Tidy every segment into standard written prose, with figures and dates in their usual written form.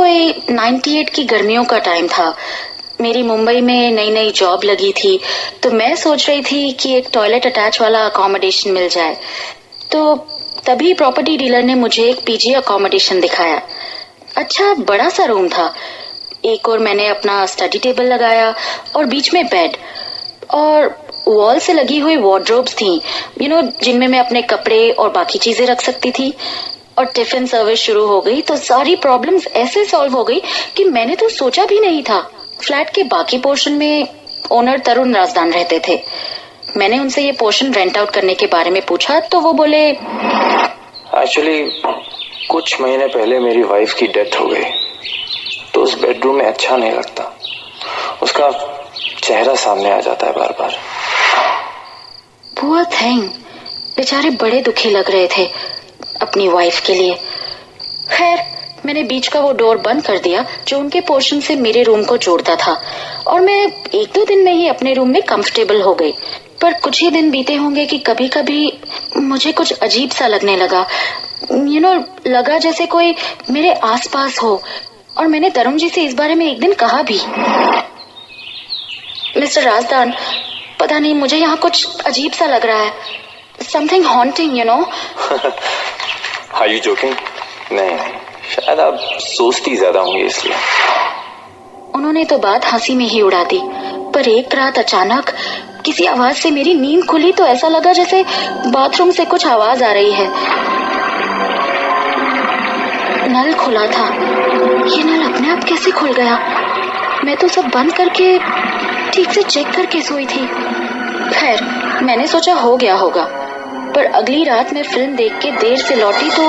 कोई 98 की गर्मियों का टाइम था। मेरी मुंबई में नई नई जॉब लगी थी, तो मैं सोच रही थी कि एक टॉयलेट अटैच वाला अकोमोडेशन मिल जाए। तो तभी प्रॉपर्टी डीलर ने मुझे एक पीजी अकोमोडेशन दिखाया। अच्छा बड़ा सा रूम था। एक और मैंने अपना स्टडी टेबल लगाया और बीच में बेड, और वॉल से लगी हुई वार्डरोब्स थी, जिनमें मैं अपने कपड़े और बाकी चीजें रख सकती थी। और टिफिन सर्विस शुरू हो गई तो सारी प्रॉब्लम्स ऐसे सॉल्व हो गई कि मैंने तो सोचा भी नहीं था। फ्लैट के बाकी पोर्शन में ओनर तरुण राजदान रहते थे। मैंने उनसे ये पोर्शन रेंट आउट करने के बारे में पूछा तो वो बोले, एक्चुअली कुछ महीने पहले मेरी वाइफ की डेथ हो गई, तो उस बेडरूम में अच्छा नहीं लगता। उसका चेहरा सामने आ जाता है बार बार। पुअर थिंग, बेचारे बड़े दुखी लग रहे थे अपनी वाइफ के लिए। खैर, मैंने बीच का वो डोर बंद कर दिया जो उनके पोर्शन से मेरे रूम को जोड़ता था, और मैं 1-2 दिन में ही अपने रूम में कंफर्टेबल हो गई। पर कुछ ही दिन बीते होंगे कि कभी कभी मुझे कुछ अजीब सा लगने लगा। लगा जैसे कोई मेरे आसपास हो। और मैंने तरुण जी से इस बारे में एक दिन कहा भी, मिस्टर राजदान, पता नहीं मुझे यहाँ कुछ अजीब सा लग रहा है। Something haunting, Are you joking? नहीं, शायद आप सोचती ज्यादा होंगी इसलिए। उन्होंने तो बात हंसी में ही उड़ा दी। पर एक रात अचानक किसी आवाज से मेरी नींद खुली तो ऐसा लगा जैसे बाथरूम से कुछ आवाज आ रही है। नल खुला था। ये नल अपने आप कैसे खुल गया? मैं तो सब बंद करके ठीक से चेक करके सोई थी। खैर, मैंने सोचा हो गया होगा। पर अगली रात मैं फिल्म देख के देर से लौटी तो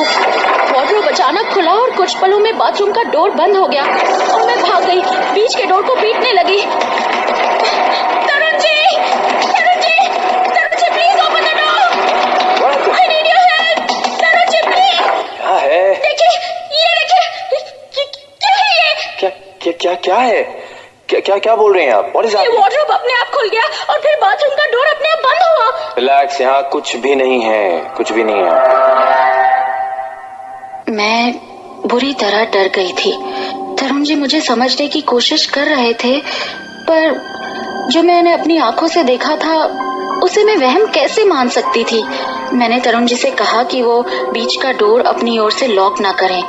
वार्डरोब अचानक खुला और कुछ पलों में बाथरूम का डोर बंद हो गया और मैं भाग गई, बीच के डोर को पीटने लगी। Tarun ji, Tarun ji, Tarun ji, please open the door. I need your help. Tarun ji, please. क्या है? देखिए, ये देखिए। क्या है ये? क्या है? क्या बोल रहे हैं आप? ये वार्डरोब अपने आप खुल गया और फिर बाथरूम का डोर अपने आप बंद हुआ। रिलैक्स, यहाँ कुछ भी नहीं है, कुछ भी नहीं है। मैं बुरी तरह डर गई थी। तरुण जी मुझे समझने की कोशिश कर रहे थे, पर जो मैंने अपनी आंखों से देखा था उसे मैं वहम कैसे मान सकती थी। मैंने तरुण जी से कहा कि वो बीच का डोर अपनी ओर से लॉक ना करें,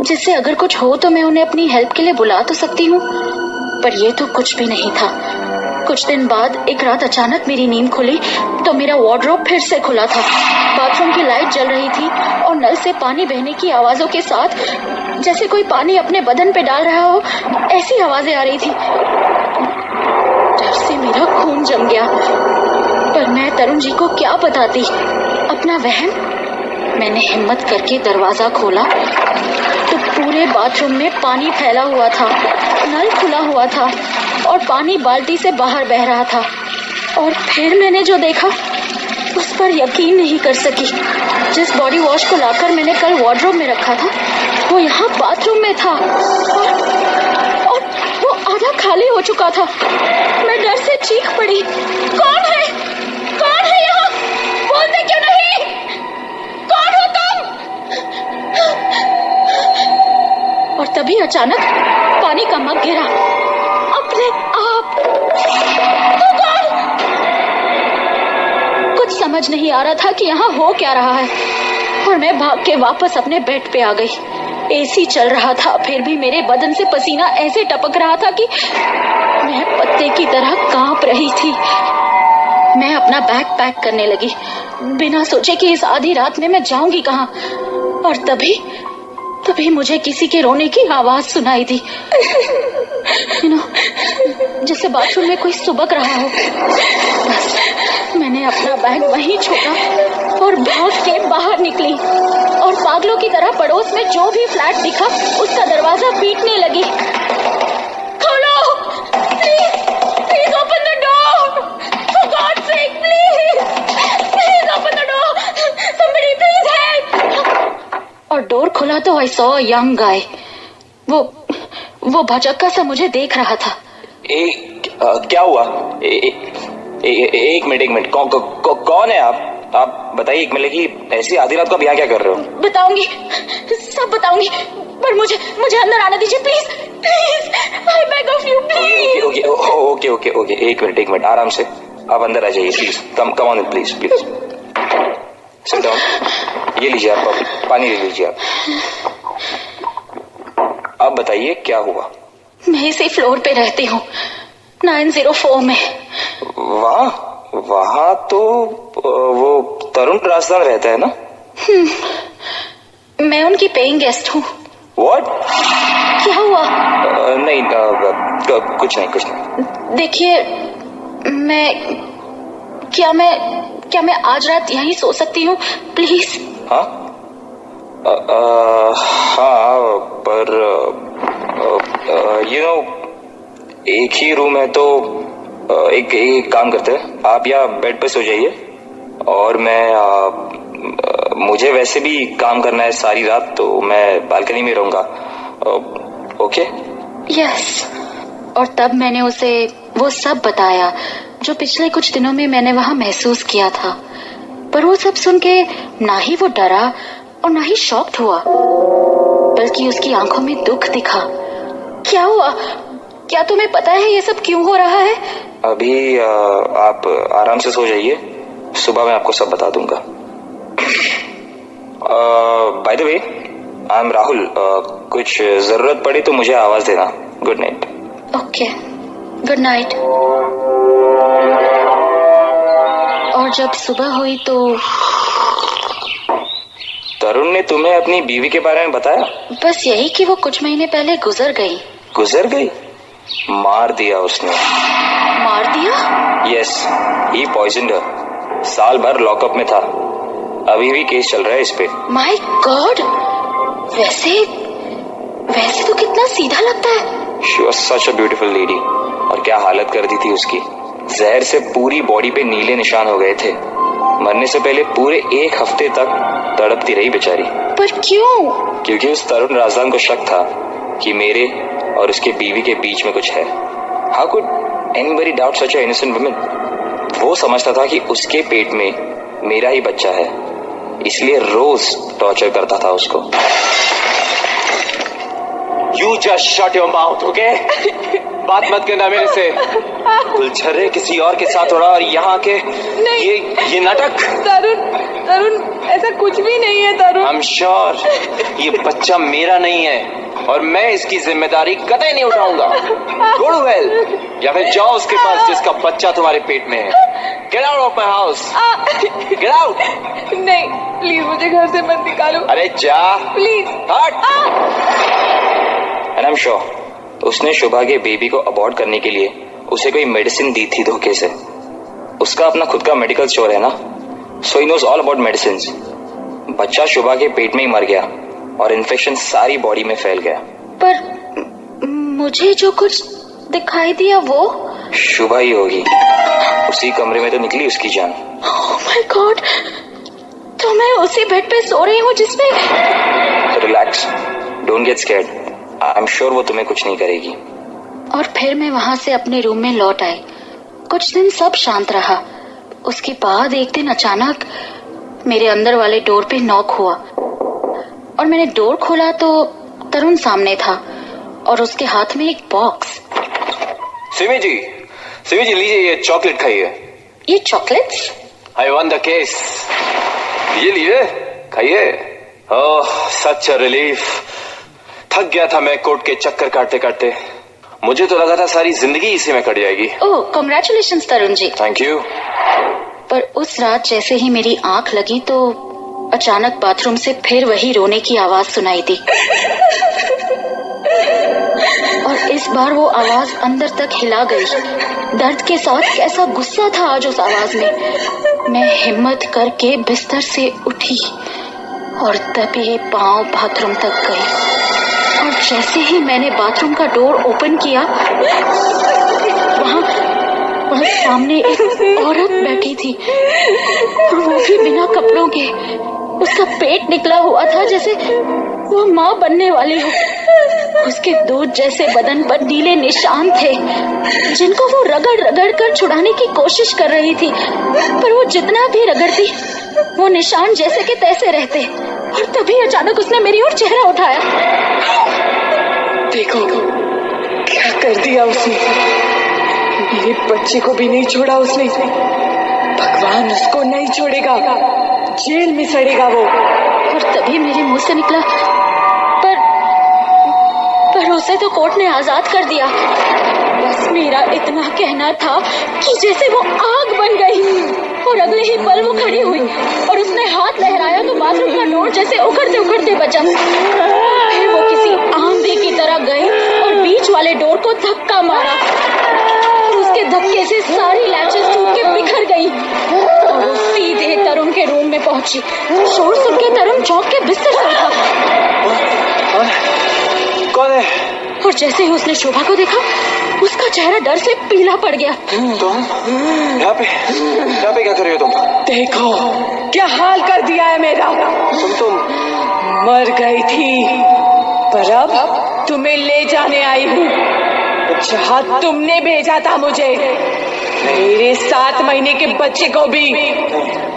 जिससे अगर कुछ हो तो मैं उन्हें अपनी हेल्प के लिए बुला तो सकती हूँ। पर ये तो कुछ भी नहीं था। कुछ दिन बाद एक रात अचानक मेरी नींद खुली तो मेरा वार्डरोब फिर से खुला था। बाथरूम की लाइट जल रही थी और नल से पानी बहने की आवाजों के साथ, जैसे कोई पानी अपने बदन पे डाल रहा हो, ऐसी आवाजें आ रही थी। डर से मेरा खून जम गया। पर मैं तरुण जी को क्या बताती अपना वहम। मैंने हिम्मत करके दरवाजा खोला तो पूरे बाथरूम में पानी फैला हुआ था, नल खुला हुआ था और पानी बाल्टी से बाहर बह रहा था। और फिर मैंने जो देखा उस पर यकीन नहीं कर सकी। जिस बॉडी वॉश को लाकर मैंने कल वार्डरोब में रखा था वो यहाँ बाथरूम में था, और वो आधा खाली हो चुका था। मैं डर से चीख पड़ी, कौन है? कौन है यहाँ? बोलते क्यों नहीं? कौन हो तुम? और तभी अचानक पानी का मग गिरा अपने आप। तो कौन? कुछ समझ नहीं आ रहा था कि यहाँ हो क्या रहा है, और मैं भाग के वापस अपने बेड पे आ गई। एसी चल रहा था, फिर भी मेरे बदन से पसीना ऐसे टपक रहा था कि मैं पत्ते की तरह कांप रही थी। मैं अपना बैग पैक करने लगी, बिना सोचे कि इस आधी रात में मैं जाऊंगी कहाँ। और तभी मुझे किसी के रोने की आवाज सुनाई दी, जैसे बाथरूम में कोई सुबक रहा हो। बस मैंने अपना बैग वहीं छोड़ा और भाग के बाहर निकली और पागलों की तरह पड़ोस में जो भी फ्लैट दिखा उसका दरवाजा पीटने लगी। खोलो, please open the door, for God's sake, please open the door, somebody please help. और डोर खुला तो I saw a young guy. वो भजक्का सा मुझे देख रहा था। क्या हुआ? एक मिनट, कौन है आप बताइए। एक मिनट की ऐसी आधी रात को आप यहाँ क्या कर रहे हो? बताऊंगी, सब बताऊंगी। पर मुझे अंदर आने दीजिए please please, I beg of you please. Okay, एक मिनट आराम से, आप अंदर आ जाइए please. Come on please sit down. ये लीजिए, आप पानी ले लीजिए। आप बताइए क्या हुआ? मैं इसी फ्लोर पे रहती हूँ, 904 में। वहाँ तो वो तरुण राजदान रहता है ना? मैं उनकी पेइंग गेस्ट हूँ। What? क्या हुआ? नहीं, कुछ नहीं। देखिए, क्या मैं आज रात यहीं सो सकती हूँ प्लीज? हाँ, पर एक ही रूम है तो एक काम करते हैं, आप यहाँ बेड पे सो जाइए और मुझे वैसे भी काम करना है सारी रात, तो मैं बालकनी में रहूंगा। ओके? यस। और तब मैंने उसे वो सब बताया जो पिछले कुछ दिनों में मैंने वहां महसूस किया था। पर वो सब सुन के ना ही वो डरा और ना ही शॉक्ड हुआ, बल्कि उसकी आंखों में दुख दिखा। क्या हुआ? क्या तुम्हें पता है ये सब क्यों हो रहा है? अभी आप आराम से सो जाइए, सुबह मैं आपको सब बता दूंगा। By the way, I am Rahul. कुछ जरूरत पड़ी तो मुझे आवाज देना। Good night. Okay, good night. और जब सुबह हुई तो तरुण ने तुम्हें अपनी बीवी के बारे में बताया? बस यही कि वो कुछ महीने पहले गुजर गई। गुजर गई? मार दिया उसने। मार दिया? यस, ही पॉइजन्ड हर। साल भर लॉकअप में था, अभी भी केस चल रहा है इस पे। माय गॉड, वैसे तो कितना सीधा लगता है। She was such a beautiful lady. और क्या हालत कर दी थी उसकी। जहर से पूरी बॉडी पे नीले निशान हो गए थे। मरने से पहले पूरे एक हफ्ते तक तड़पती रही बेचारी। पर क्यों? क्योंकि उस तरुण राजदान को शक था कि मेरे और उसके बीवी के बीच में कुछ है। How could anybody doubt such a innocent woman? वो समझता था कि उसके पेट में मेरा ही बच्चा है, इसलिए रोज टॉर्चर करता था उसको। You just shut your mouth, okay? बात मत करना मेरे से। गुलछर्रे किसी और के साथ उड़ा और यहाँ के ये नाटक। तरुण, ऐसा कुछ भी नहीं है तरुण। I'm sure ये बच्चा मेरा नहीं है और मैं इसकी जिम्मेदारी कतई नहीं उठाऊंगा। Go to hell, या फिर जाओ उसके पास जिसका बच्चा तुम्हारे पेट में है। Get out of my house. Get out. नहीं, प्लीज मुझे घर से मत निकालो। अरे जा प्लीज। हट। And I'm sure उसने शुभा के बेबी को अबॉर्ट करने के लिए उसे कोई मेडिसिन दी थी धोखे से। उसका अपना खुद का मेडिकल स्टोर है ना, so he knows all about medicine. बच्चा शुभा के पेट में ही मर गया और इन्फेक्शन सारी बॉडी में फैल गया। पर मुझे जो कुछ दिखाई दिया वो शुभा ही होगी। उसी कमरे में तो निकली उसकी जान। ओह माय गॉड, तो मैं उसी बेड पे सो रही हूँ जिसमें। Relax, don't get scared. I am sure वो तुम्हें कुछ नहीं करेगी। और फिर मैं वहां से अपने रूम में लौट आई। कुछ दिन सब शांत रहा। उसके बाद एक दिन अचानक मेरे अंदर वाले डोर पे नॉक हुआ और मैंने डोर खोला तो तरुण सामने था और उसके हाथ में एक बॉक्स। सिमी जी लीजिए, ये चॉकलेट खाइए। ये chocolates? I one the case. ये लिए खाइए। ओह सच अ रिलीफ। थक गया था मैं कोर्ट के चक्कर काटते काटते। मुझे तो लगा था सारी जिंदगी इसी में कट जाएगी। Oh congratulations Tarun ji. Thank you. पर उस रात जैसे ही मेरी आंख लगी तो अचानक बाथरूम से फिर वही रोने की आवाज सुनाई दी। और इस बार वो आवाज अंदर तक हिला गई। दर्द के साथ कैसा गुस्सा था आज उस आवाज में। मैं हिम्मत करके बिस्तर से उठी और तभी पांव बाथरूम तक गई। और जैसे ही मैंने बाथरूम का डोर ओपन किया, वहाँ सामने एक औरत बैठी थी, वो भी बिना कपड़ों के। उसका पेट निकला हुआ था जैसे वो माँ बनने वाली हो। उसके दूध जैसे बदन पर नीले निशान थे जिनको वो रगड़ रगड़ कर छुड़ाने की कोशिश कर रही थी, पर वो जितना भी रगड़ती वो निशान जैसे के तैसे रहते। और तभी अचानक उसने मेरी ओर चेहरा उठाया देखो क्या कर दिया उसने। मेरे बच्चे को भी नहीं छोड़ा उसने। भगवान उसको नहीं छोड़ेगा, जेल में सड़ेगा वो। और तभी मेरे मुंह से निकला, पर उसे तो कोर्ट ने आजाद कर दिया। बस मेरा इतना कहना था कि जैसे वो आग बन गई और अगले ही पल वो खड़ी हुई और उसने हाथ लहराया तो बाथरूम का डोर जैसे उखड़ते उखड़ते बचा। फिर वो किसी आंधी की तरह गई और बीच वाले डोर को धक्का मारा और उसके धक्के से सारी लैचेस टूट के बिखर गई और वो सीधे तरुण के रूम में पहुंची। शोर सुन के तरुण चौंक के बिस्तर से उठा। कौन है? और जैसे ही उसने शोभा को देखा उसका चेहरा डर से पीला पड़ गया। तुम यहाँ पे क्या कर रही हो तुम? देखो क्या हाल कर दिया है मेरा। तुम मर गई थी पर अब तुम्हें ले जाने आई हूँ जहाँ तुमने भेजा था मुझे, मेरे 7 महीने के बच्चे को भी।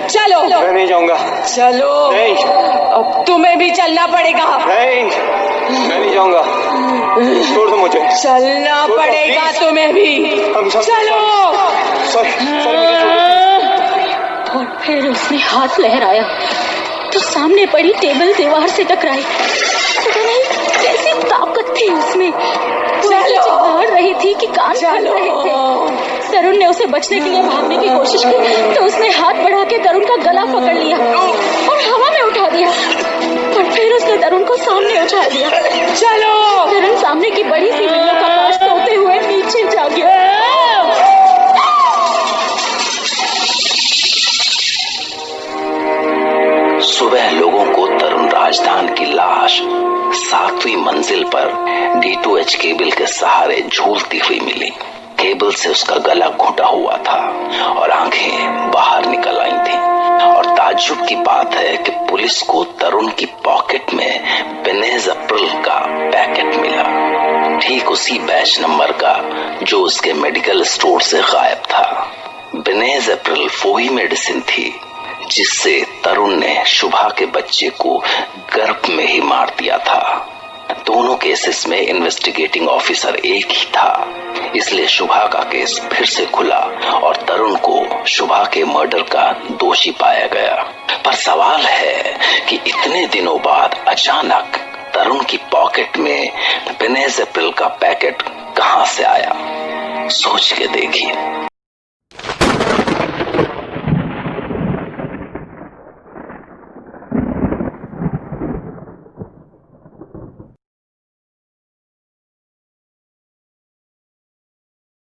चलो। मैं नहीं जाऊंगा। चलो। नहीं। अब तुम्हें भी चलना पड़ेगा। नहीं, मैं नहीं जाऊंगा। छोड़ दो मुझे। चलना पड़ेगा तुम्हें भी। चलो। और फिर उसने हाथ लहराया तो सामने पड़ी टेबल दीवार से टकराई। पता नहीं कैसी ताकत थी उसमें। चिल्ला रही थी कि कान फट रहे थे। तरुण ने उसे बचने के लिए भागने की कोशिश की तो उसने हाथ बढ़ा के तरुण का गला पकड़ लिया और हवा में उठा दिया और फिर उसने तरुण को सामने उठा दिया। चलो। तरुण सामने की बड़ी सी विंडो का कांच तोड़ते हुए नीचे जा गया। सुबह लोगों को तरुण राजधान की लाश 7वीं मंजिल पर D2H केबल के सहारे झूलती हुई मिली। केबल से उसका गला घुटा हुआ था और आंखें बाहर निकल आई थी। और ताज्जुब की बात है कि पुलिस को तरुण की पॉकेट में बेनेज़ाप्रिल का पैकेट मिला, ठीक उसी बैच नंबर का जो उसके मेडिकल स्टोर से गायब था। बेनेज़ाप्रिल वही मेडिसिन थी जिससे तरुण ने शुभा के बच्चे को गर्भ में ही मार दिया था। दोनों केसेस में इन्वेस्टिगेटिंग ऑफिसर एक ही था, इसलिए शुभा का केस फिर से खुला और तरुण को शुभा के मर्डर का दोषी पाया गया। पर सवाल है कि इतने दिनों बाद अचानक तरुण की पॉकेट में बेनेज़ाप्रिल का पैकेट कहां से आया? सोच के देखिए।